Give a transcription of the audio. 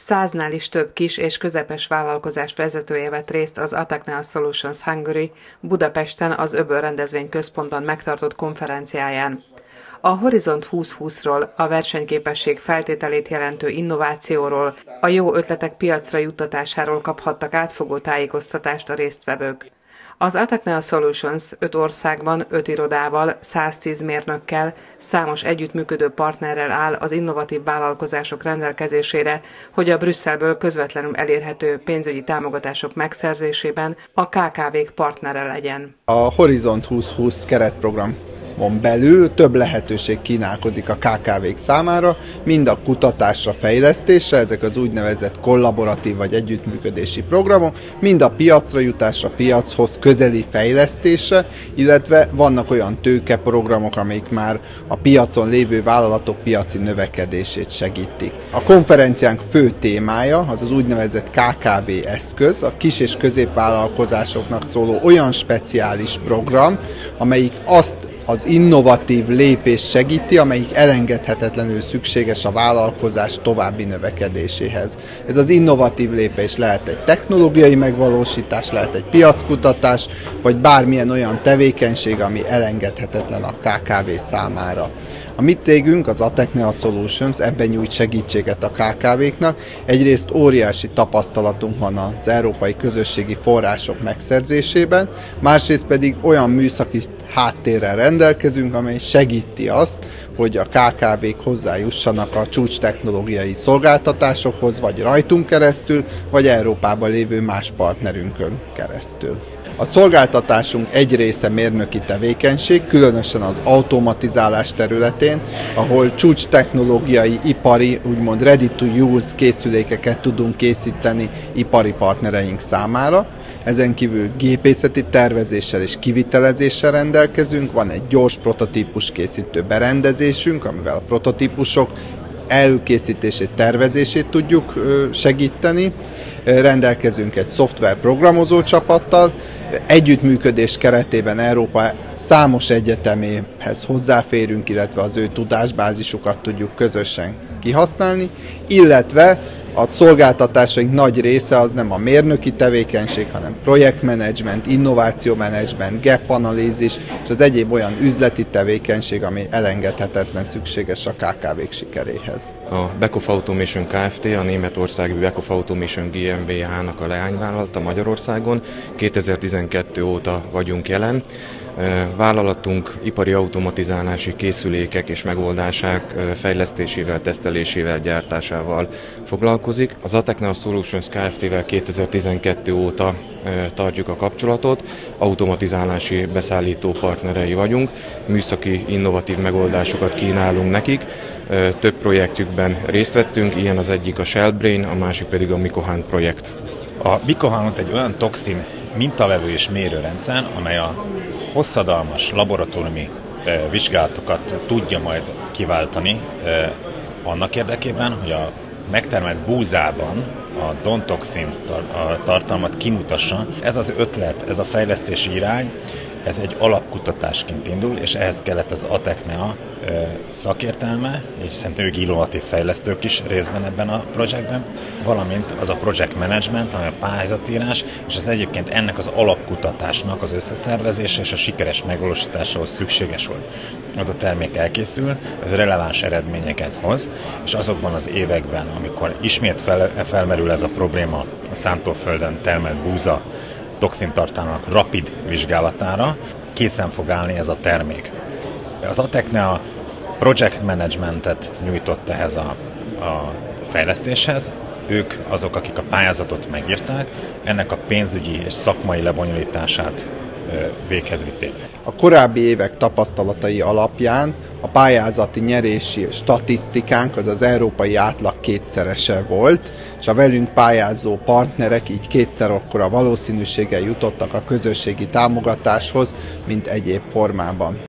100-nál is több kis és közepes vállalkozás vezetője vett részt az Atecnea Solutions Hungary Budapesten az Öböl rendezvényközpontban megtartott konferenciáján. A Horizont 2020-ról, a versenyképesség feltételét jelentő innovációról, a jó ötletek piacra juttatásáról kaphattak átfogó tájékoztatást a résztvevők. Az Atecnea Solutions 5 országban 5 irodával, 110 mérnökkel, számos együttműködő partnerrel áll az innovatív vállalkozások rendelkezésére, hogy a Brüsszelből közvetlenül elérhető pénzügyi támogatások megszerzésében a KKV-k partnere legyen. A Horizont 2020 keretprogram belül több lehetőség kínálkozik a KKV-k számára, mind a kutatásra, fejlesztésre, ezek az úgynevezett kollaboratív vagy együttműködési programok, mind a piacra jutásra, piachoz közeli fejlesztésre, illetve vannak olyan tőkeprogramok, amik már a piacon lévő vállalatok piaci növekedését segítik. A konferenciánk fő témája az az úgynevezett KKV eszköz, a kis és középvállalkozásoknak szóló olyan speciális program, amelyik azt az innovatív lépést segíti, amelyik elengedhetetlenül szükséges a vállalkozás további növekedéséhez. Ez az innovatív lépés lehet egy technológiai megvalósítás, lehet egy piackutatás, vagy bármilyen olyan tevékenység, ami elengedhetetlen a KKV számára. A mi cégünk, az Atecnea Solutions ebben nyújt segítséget a KKV-knak. Egyrészt óriási tapasztalatunk van az európai közösségi források megszerzésében, másrészt pedig olyan műszaki háttérrel rendelkezünk, amely segíti azt, hogy a KKV-k hozzájussanak a csúcstechnológiai szolgáltatásokhoz, vagy rajtunk keresztül, vagy Európában lévő más partnerünkön keresztül. A szolgáltatásunk egy része mérnöki tevékenység, különösen az automatizálás területén, ahol csúcstechnológiai, ipari, úgymond ready-to-use készülékeket tudunk készíteni ipari partnereink számára. Ezen kívül gépészeti tervezéssel és kivitelezéssel rendelkezünk, van egy gyors prototípus készítő berendezésünk, amivel a prototípusok előkészítését, tervezését tudjuk segíteni. Rendelkezünk egy szoftver programozó csapattal, együttműködés keretében Európa számos egyeteméhez hozzáférünk, illetve az ő tudásbázisukat tudjuk közösen kihasználni, illetve a szolgáltatásaink nagy része az nem a mérnöki tevékenység, hanem projektmenedzsment, innovációmenedzsment, gap analízis és az egyéb olyan üzleti tevékenység, ami elengedhetetlen szükséges a KKV-k sikeréhez. A Beckhoff Automation Kft. A németországi Beckhoff Automation GmbH-nak a leányvállalata Magyarországon. 2012 óta vagyunk jelen. Vállalatunk ipari automatizálási készülékek és megoldásák fejlesztésével, tesztelésével, gyártásával foglalkozik. Az Atecnea Solutions Kft-vel 2012 óta tartjuk a kapcsolatot, automatizálási beszállító partnerei vagyunk, műszaki innovatív megoldásokat kínálunk nekik, több projektjükben részt vettünk, ilyen az egyik a Shellbrain, a másik pedig a Mycohunt projekt. A Mycohunt egy olyan toxin mintavevő és mérőrendszer, amely a hosszadalmas laboratóriumi vizsgálatokat tudja majd kiváltani annak érdekében, hogy a megtermelt búzában a dontoxin tartalmat kimutassa. Ez az ötlet, ez a fejlesztési irány, ez egy alapkutatásként indul, és ehhez kellett az Atecnea szakértelme, és szerintem ők innovatív fejlesztők is részben ebben a projektben, valamint az a project management, ami a pályázatírás, és az egyébként ennek az alapkutatásnak az összeszervezése és a sikeres megvalósításához szükséges volt. Az a termék elkészül, ez releváns eredményeket hoz, és azokban az években, amikor ismét felmerül ez a probléma a szántóföldön termelt búza toxintartalmának rapid vizsgálatára, készen fog állni ez a termék. Az Atecnea project managementet nyújtott ehhez a fejlesztéshez, ők azok, akik a pályázatot megírták, ennek a pénzügyi és szakmai lebonyolítását véghez vitték. A korábbi évek tapasztalatai alapján a pályázati nyerési statisztikánk az európai átlag kétszerese volt, és a velünk pályázó partnerek így kétszer akkora valószínűséggel jutottak a közösségi támogatáshoz, mint egyéb formában.